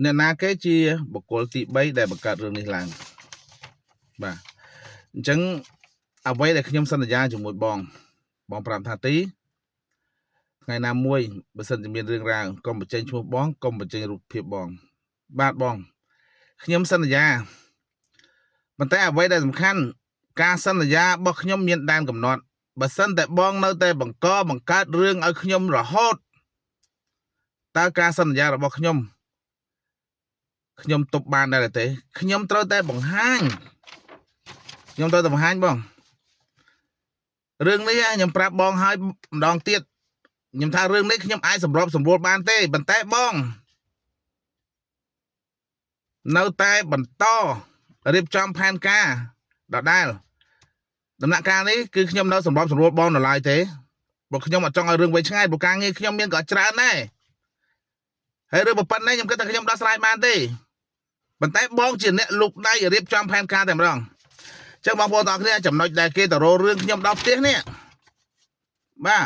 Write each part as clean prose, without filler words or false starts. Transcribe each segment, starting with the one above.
អ្នកណាគេជាបុគ្គលទី3ដែលបង្កើតរឿងនេះឡើងបាទអញ្ចឹងអ្វីដែលខ្ញុំសន្យាជាមួយបងប្រាប់ថាទីថ្ងៃណាមួយបើសិនជាមានរឿងរ៉ាវកុំបញ្ចេញឈ្មោះបងកុំបញ្ចេញរូបភាពបងបាទបងខ្ញុំសន្យាប៉ុន្តែអ្វីដែលសំខាន់ការសន្យារបស់ខ្ញុំមានដែនកំណត់បើសិនតែបងនៅតែបង្កើតរឿងឲ្យខ្ញុំរហូតតើការសន្យារបស់ខ្ញុំទប់បានដែរទេខ្ញុំត្រូវតែបង្ហាញបងរឿងនេះខ្ញុំប្រាប់បងហើយម្ដងទៀតខ្ញុំថារឿងនេះខ្ញុំអាចសម្របសម្រួលបានទេប៉ុន្តែបងនៅតែបន្តរៀបចំផែនការដដែលដំណាក់កាលនេះគឺខ្ញុំនៅសម្របសម្រួលបងនៅឡើយទេព្រោះខ្ញុំអត់ចង់ឲ្យរឿងវែងឆ្ងាយព្រោះការងារខ្ញុំមានក៏ច្រើនដែរហើយរឿងប៉ុណ្ណេះខ្ញុំគិតថាខ្ញុំដោះស្រាយបានទេប៉ុន្តែបងជាអ្នកលូកដៃរៀបចំផែនការតែម្ដងអញ្ចឹងបងប្អូនទាំងអស់គ្នាចំណុចដែលគេទៅរករឿងខ្ញុំដល់ផ្ទះនេះបាទ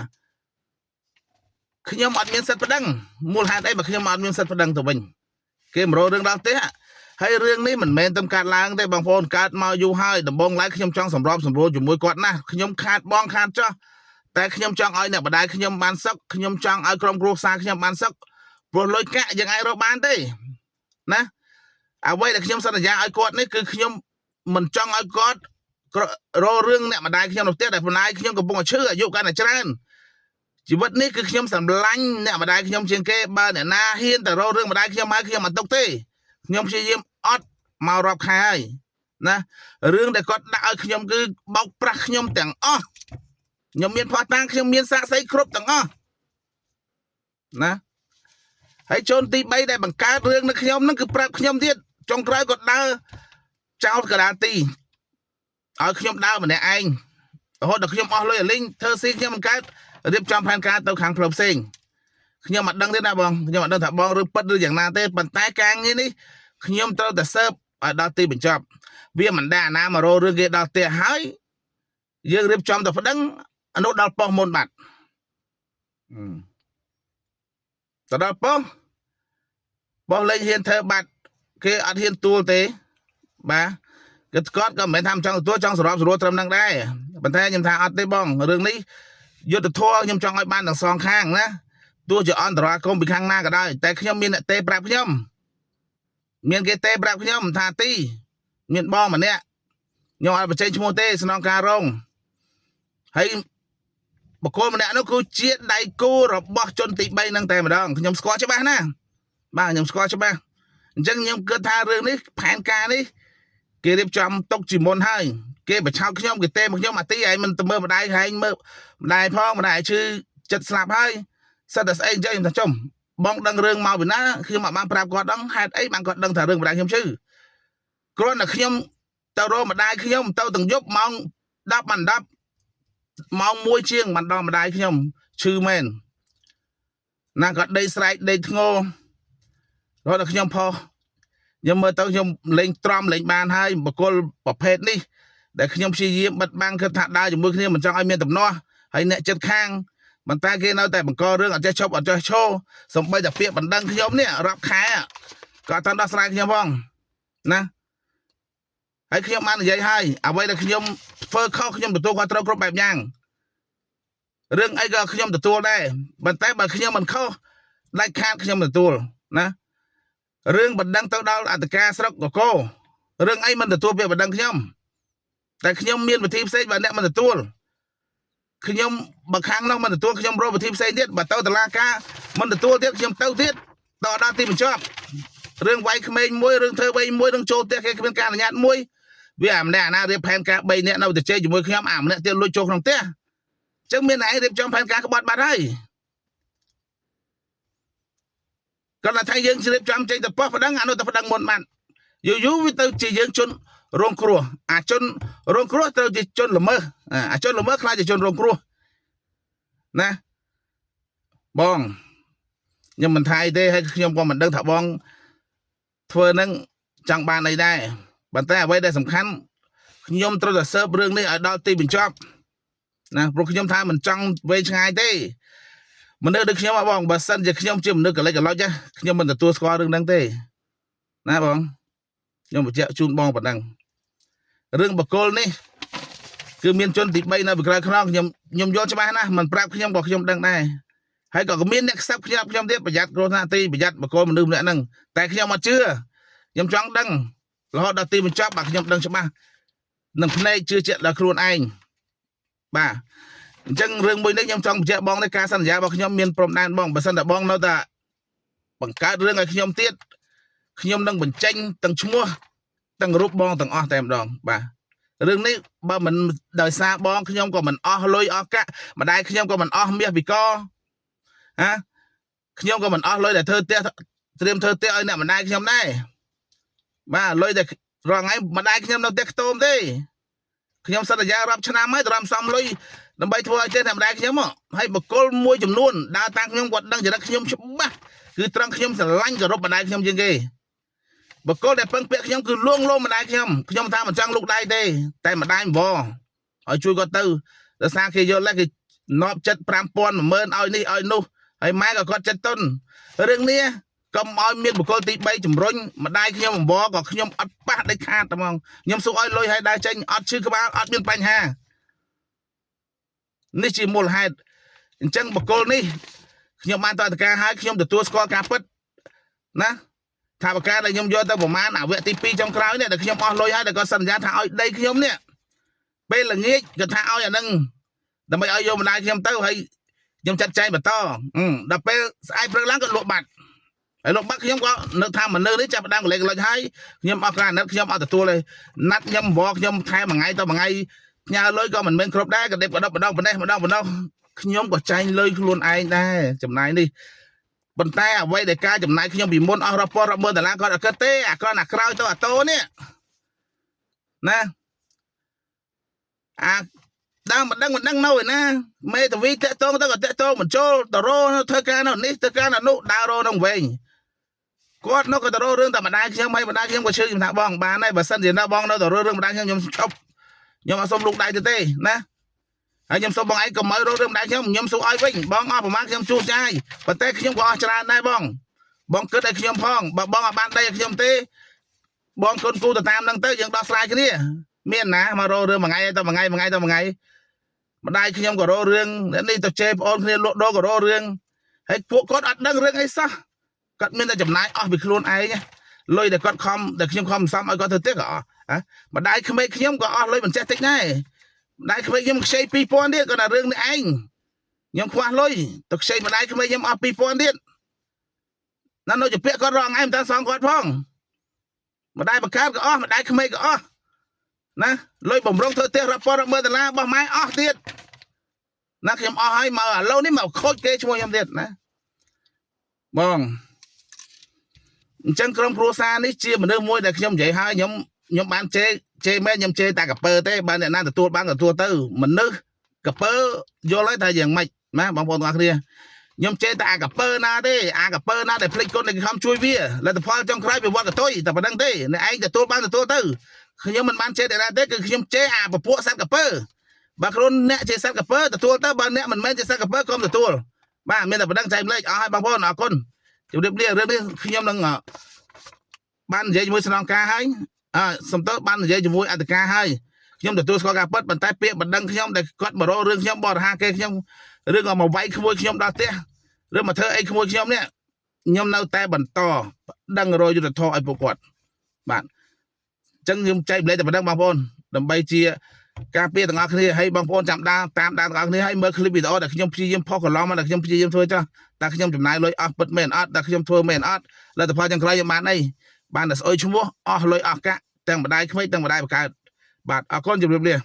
ខ្ញុំអត់មានសិទ្ធិប្តឹងមូលហេតុអីបើខ្ញុំអត់មានសិទ្ធិប្តឹងទៅវិញគេមករករឿងដល់ផ្ទះហើយរឿងនេះមិនមែនតែកើតឡើងទេបងប្អូនកើតមកយូរហើយដំបងឡើយខ្ញុំចង់សម្របសម្រួលជាមួយគាត់ណាស់ខ្ញុំខាតបងខាតចោះតែខ្ញុំចង់ឲ្យអ្នកបដាយខ្ញុំបានសុខខ្ញុំចង់ឲ្យក្រុមគ្រួសារខ្ញុំបានសុខព្រោះលុយកាក់យ៉ាងអាចរកបានទេណាអ្វីដែលខ្ញុំសន្យាឲ្យគាត់នេះគឺខ្ញុំមិនចង់ឲ្យគាត់រករឿងអ្នកម្ដាយខ្ញុំនៅផ្ទះដែលម្ដាយខ្ញុំកំពុងតែឈឺអាយុកាន់តែច្រើនជីវិតនេះគឺខ្ញុំសម្លាញ់អ្នកម្ដាយខ្ញុំជាងគេបើអ្នកណាហ៊ានតែរករឿងម្ដាយខ្ញុំមកខ្ញុំអត់ទុកទេខ្ញុំព្យាយាមអត់មករាប់ខែហើយណារឿងដែលគាត់ដាក់ឲ្យខ្ញុំគឺបោកប្រាស់ខ្ញុំទាំងអស់ខ្ញុំមានផោះតាំងខ្ញុំមានសាក្សីគ្រប់ទាំងអស់ណាហើយជូនទី3ដែលបង្កើតរឿងនៅខ្ញុំហ្នឹងគឺប្រាប់ខ្ញុំទៀតចុងក្រោយគាត់ដើរចោលកដាលទីឲ្យខ្ញុំដើរម្នាក់ឯងរហូតដល់ខ្ញុំអស់លុយអាលីងធ្វើស៊ីខ្ញុំបង្កើតរៀបចំផែនការទៅខាងផ្លូវផ្សេងខ្ញុំអត់ដឹងទេណាបងខ្ញុំអត់ដឹងថាបងឬពិតឬយ៉ាងណាទេប៉ុន្តែការងារនេះខ្ញុំត្រូវតែស៊ើបឲ្យដល់ទីបញ្ចប់វាមិនដែលអាណាមករករឿងគេដល់ផ្ទះហើយយើងរៀបចំទៅប្តឹងអនុដល់ប៉ុស្តិ៍មុនបាត់ទៅដល់ប៉ុស្តិ៍បោះលេងហ៊ានធ្វើបាត់គេអត់ហ៊ានទួលទេបាទគាត់ក៏មិនមែនថាចង់ទទួលចង់សម្របសម្រួលត្រឹមហ្នឹងដែរប៉ុន្តែខ្ញុំថាអត់ទេបងរឿងនេះយុទ្ធធម៌ខ្ញុំចង់ឲ្យបានទាំងសងខាងណាទោះជាអន្តរាគមពីខាងណាក៏ដោយតែខ្ញុំមានអ្នកទេប្រាប់ខ្ញុំមានគេទេប្រាប់ខ្ញុំថាទីមានបងម្នាក់ខ្ញុំអត់បញ្ចេញឈ្មោះទេស្នងការរងហើយបុគ្គលម្នាក់នោះគឺជាដៃគូរបស់ជនទី3ហ្នឹងតែម្ដងខ្ញុំស្គាល់ច្បាស់ណាបាទខ្ញុំស្គាល់ច្បាស់អញ្ចឹងខ្ញុំគិតថារឿងនេះផែនការនេះគេរៀបចំទុកជាមុនហើយគេបញ្ឆោតខ្ញុំគេទេមកខ្ញុំអាទីឯងមិនទៅមើលម្ដាយហែងមើលម្ដាយផងម្ដាយឈឺចិត្តស្លាប់ហើយសិតតែស្អីអញ្ចឹងខ្ញុំថាចុំបងដឹងរឿងមកពីណាខ្ញុំអត់បានប្រាប់គាត់ដឹងហេតុអីបានគាត់ដឹងថារឿងម្ដាយខ្ញុំឈឺគ្រាន់តែខ្ញុំទៅរកម្ដាយខ្ញុំទៅទាំងយប់ម៉ោង10បាន10ម៉ោង1ជាងបានដល់ម្ដាយខ្ញុំឈឺមែនណាគាត់ដេកស្រែកដេកធ្ងររហូតដល់ខ្ញុំផុសខ្ញុំមើលទៅខ្ញុំលេងទ្រាំលេងបានហើយបកគលប្រភេទនេះដែលខ្ញុំព្យាយាមបិទបាំងគឺថាដើរជាមួយគ្នាមិនចង់ឲ្យមានទំនាស់ហើយអ្នកចិត្តខាងប៉ុន្តែគេនៅតែបង្ករឿងអត់ចេះឈប់អត់ចេះឈោសំបីតែពាក្យបណ្ដឹងខ្ញុំនេះរាប់ខែក៏អត់ដោះស្រាយខ្ញុំផងណាហើយខ្ញុំបាននិយាយហើយអ្វីដែលខ្ញុំធ្វើខុសខ្ញុំទទួលខុសត្រូវគ្រប់បែបយ៉ាងរឿងអីក៏ខ្ញុំទទួលដែរប៉ុន្តែបើខ្ញុំមិនខុសដាច់ខាតខ្ញុំទទួលណារឿងបណ្ដឹងទៅដល់អធិការស្រុកកកោរឿងអីមិនទទួលពាក្យបណ្ដឹងខ្ញុំតែខ្ញុំមានវិធីផ្សេងបើអ្នកមិនទទួលខ្ញុំបើខាងនោះមិនទទួលខ្ញុំរកវិធីផ្សេងទៀតបើទៅតុលាការមិនទទួលទៀតខ្ញុំទៅទៀតដល់ទីបញ្ចប់រឿងវាយក្មេងមួយរឿងធ្វើវៃមួយរឿងចូលផ្ទះគេគ្មានការអនុញ្ញាតមួយវាអាម្នាក់អាណារៀបផែនការ3នាក់នៅតែជ័យជាមួយខ្ញុំអាម្នាក់ទៀតលួចចូលក្នុងផ្ទះអញ្ចឹងមានឯងរៀបចំផែនការក្បត់បាត់ហើយគាត់ថាយើងរៀបចំចេញទៅប៉ុស្តិ៍ប្តឹងអានោះទៅប្តឹងមុនបានយូរវាទៅជាយើងជនរងគ្រោះអាជនរងគ្រោះត្រូវជាជនល្មើសអាជនល្មើសខ្លាចជាជនរងគ្រោះណាបងខ្ញុំមិនថាអីទេហើយខ្ញុំក៏មិនដឹងថាបងធ្វើនឹងចង់បានអីដែរប៉ុន្តែអ្វីដែលសំខាន់ខ្ញុំត្រូវតែស៊ើបរឿងនេះឲ្យដល់ទីបញ្ចប់ណាព្រោះខ្ញុំថាមិនចង់វែងឆ្ងាយទេមនុស្សដូចខ្ញុំបងបើសិនជាខ្ញុំជាមនុស្សកលិចកលុចខ្ញុំមិនទទួលស្គាល់រឿងហ្នឹងទេ ណាបងខ្ញុំបញ្ជាក់ជូនបងប៉ុណ្ណឹងរឿងបកគលនេះគឺមានជនទី3នៅពីក្រោយខ្នងខ្ញុំយល់ច្បាស់ណាស់មិនប្រាប់ខ្ញុំក៏ខ្ញុំដឹងដែរហើយក៏មានអ្នកខ្សឹបខ្ញុំទៀតប្រយ័ត្នគ្រោះថ្នាក់ទីប្រយ័ត្នបកគលមនុស្សម្នាក់ហ្នឹងតែខ្ញុំអត់ជឿខ្ញុំចង់ដឹងរហូតដល់ទីបញ្ចប់បាទខ្ញុំដឹងច្បាស់នឹងភ្នែកជឿជាក់ដល់ខ្លួនឯងបាទអញ្ចឹងរឿងមួយនេះខ្ញុំចង់បញ្ជាក់បងនេះការសន្យារបស់ខ្ញុំមានព្រំដែនបងបើសិនតែបងនៅតែបង្កើតរឿងឲ្យខ្ញុំទៀតខ្ញុំនឹងបញ្ចេញទាំងឈ្មោះទាំងរូបបងទាំងអស់តែម្ដងបាទរឿងនេះបើមិនដោយសារបងខ្ញុំក៏មិនអស់លុយអស់កាក់ម្ដាយខ្ញុំក៏មិនអស់មាសពីកហាខ្ញុំក៏មិនអស់លុយដែលធ្វើផ្ទះត្រៀមធ្វើផ្ទះឲ្យអ្នកម្ដាយខ្ញុំដែរបាទលុយតែរងថ្ងៃម្ដាយខ្ញុំនៅផ្ទះខ្ទមទេខ្ញុំសន្យារាប់ឆ្នាំហើយត្រឹមសំលុយដើម្បីធ្វើឲ្យទេអ្នកម្ដាយខ្ញុំហើយបកគលមួយចំនួនដើរតាមខ្ញុំគាត់ដឹងចរិតខ្ញុំច្បាស់គឺត្រង់ខ្ញុំស្រឡាញ់គោរពម្ដាយខ្ញុំជាងគេបកគលដែលពឹងពាក់ខ្ញុំគឺលួងលោមម្ដាយខ្ញុំថាមិនចង់លូកដៃទេតែម្ដាយបងឲ្យជួយគាត់ទៅដោយសារគេយល់គេនប់ចិត្ត 5000 10000ឲ្យនេះឲ្យនោះហើយម៉ែក៏គាត់ចិត្តទុនរឿងនេះកុំឲ្យមានបកគលទី3ជំរុញម្ដាយខ្ញុំអង្វរក៏ខ្ញុំអត់ប៉ះដាច់ខាតតែហ្មងខ្ញុំសុខឲ្យលុយឲ្យដើរចេញអត់ឈឺក្បាលអត់មានបញ្ហានេះជាមូលហេតុអញ្ចឹងបកគលនេះខ្ញុំបានតតការឲ្យខ្ញុំទទួលស្គាល់ការពិតណាថាបការដែលខ្ញុំយកទៅប្រមាណអវគ្គទី2ចុងក្រោយនេះដែលខ្ញុំអស់លុយហើយដែលគាត់សន្យាថាឲ្យដីខ្ញុំនេះពេលល្ងាចគាត់ថាឲ្យអានឹងដើម្បីឲ្យយកម្ដាយខ្ញុំទៅហើយខ្ញុំចាត់ចែងបន្តដល់ពេលស្អែកព្រឹកឡើងគាត់លក់បាត់ហើយលោកបាត់ខ្ញុំក៏នៅថាមនុស្សនេះចាប់ផ្ដើមកលេចលុចហើយខ្ញុំអត់ការអាណិតខ្ញុំអត់ទទួលទេណាត់ខ្ញុំវល់ខ្ញុំថែមួយថ្ងៃទៅមួយថ្ងៃផ្ញើលុយក៏មិនមែនគ្រប់ដែរក៏ដេកម្ដងប៉ុណ្ណេះខ្ញុំក៏ចាញ់លុយខ្លួនឯងដែរចំណាយនេះប៉ុន្តែអ្វីដែលការចំណាយខ្ញុំពីមុនអស់រាប់ពាន់រាប់ម៉ឺនដុល្លារគាត់អត់គិតទេអាគ្រាន់តែក្រោយទៅអាតូនេះណាអាដើមមិនដឹងនៅឯណាមេតាវីតាក់តងទៅក៏តាក់តងបញ្ចូលតរោធ្វើការនៅនេះធ្វើការនៅនោះដើររោនឹងវិញគាត់នោះក៏តរោរឿងតែម្ដាយខ្ញុំហើយម្ដាយខ្ញុំក៏ជឿខ្ញុំថាបងបានហើយបើសិនជានៅបងនៅតរោរឿងម្ដាយខ្ញុំឈប់ខ្ញុំអត់សុំលោកដៃទៅទេណាហើយខ្ញុំសុំបងឯងកុំឲ្យរោរឿងម្ដាយខ្ញុំសុំឲ្យវិញបងអស់ប្រហែលខ្ញុំជួសចាយប៉ុន្តែខ្ញុំក៏អស់ច្រើនដែរបងគិតឲ្យខ្ញុំផងបើបងអត់បានដីឲ្យខ្ញុំទេបងគុនគូទៅតាមនឹងទៅយើងដោះស្រាយគ្នាមានណាមករោរឿងមួយថ្ងៃទៅមួយថ្ងៃម្ដាយខ្ញុំក៏រោរឿងនេះទៅជេរប្អូនគ្នាលក់ដូរក៏រោរឿងហើយពួកគាត់អត់ដឹងរឿងអីសោះគាត់មានតែចំណាយអស់ពីខ្លួនឯងលុយដែលគាត់ខំដែលខ្ញុំខំសំឲ្យគាត់ទៅទៀតក៏អស់ម្ដាយក្មេកខ្ញុំក៏អស់លុយមិនចេះតិចដែរម្ដាយក្មេកខ្ញុំខ្ចី 2000 ទៀតគាត់ថារឿងនេះឯងខ្ញុំខ្វះលុយទៅខ្ចីម្ដាយក្មេកខ្ញុំអស់ 2000 ទៀតណានៅជាពាក្យគាត់រងឯងមិនតាសងគាត់ផងម្ដាយបង្កើតក៏អស់ម្ដាយក្មេកក៏អស់ណាលុយបំរុងធ្វើផ្ទះរាប់ពាន់រាប់ម៉ឺនដុល្លាររបស់ម៉ែអស់ទៀតណាខ្ញុំអស់ហើយមកឥឡូវនេះមកខូចគេឈ្មោះខ្ញុំទៀតណាបងអញ្ចឹងក្រុមគ្រួសារនេះជាមនុស្សមួយដែលខ្ញុំនិយាយហើយខ្ញុំបានជេរមែនខ្ញុំជេរតែកពើទេបើអ្នកណាទទួលបានទទួលទៅមនុស្សកពើយល់ហើយថាយ៉ាងម៉េចណាបងប្អូនទាំងអស់គ្នាខ្ញុំជេរតែអាកពើណាទេអាកពើណាដែលភ្លេចគុណដែលខំជួយវាលទ្ធផលចុងក្រោយវាវត្តកតុយតែប៉ុណ្្នឹងទេអ្នកឯងទទួលបានទទួលទៅខ្ញុំមិនបានជេរតែណាទេគឺខ្ញុំជេរអាពពួកសត្វកពើបើខ្លួនអ្នកជាសត្វកពើទទួលទៅបើអ្នកមិនមែនជាសត្វកពើកុំទទួលបាទមានតែប៉ុណ្្នឹងចែកម្លេចអស់ហើយបងប្អូនអរគុណជម្រាបលារឿងនេះខ្ញុំនឹងបាននិយាយជាមួយស្នងការហើយសំទោសបាននិយាយជាមួយអធិការហើយខ្ញុំទទួលស្គាល់ការពិតប៉ុន្តែពាក្យបណ្ដឹងខ្ញុំដែលគាត់មករករឿងខ្ញុំបរិហាគេខ្ញុំរឿងក៏មកវាយក្មួយខ្ញុំដល់ផ្ទះឬមកធ្វើអីក្មួយខ្ញុំនេះខ្ញុំនៅតែបន្តដឹងរយយុទ្ធធម៌ឲ្យពួកគាត់បាទអញ្ចឹងខ្ញុំចែកម្លែកតែប៉ុណ្្នឹងបងប្អូនដើម្បីជាការពារទាំងអស់គ្នាហើយបងប្អូនចាំតាមដានទាំងអស់គ្នាហើយមើលឃ្លីបវីដេអូដែលខ្ញុំព្យាយាមផុសកន្លងមកដែលខ្ញុំព្យាយាមធ្វើចោះតែខ្ញុំចំណាយលុយអស់ពិតមែនអត់តែខ្ញុំធ្វើមែនអត់លទ្ធផលចុងក្រោយខ្ញុំបានអីបានតែស្អុយឈ្មោះអស់លុយអស់កាក់ទាំងម្ដាយក្មេកទាំងម្ដាយបង្កើតបាទអរគុណជម្រាបលា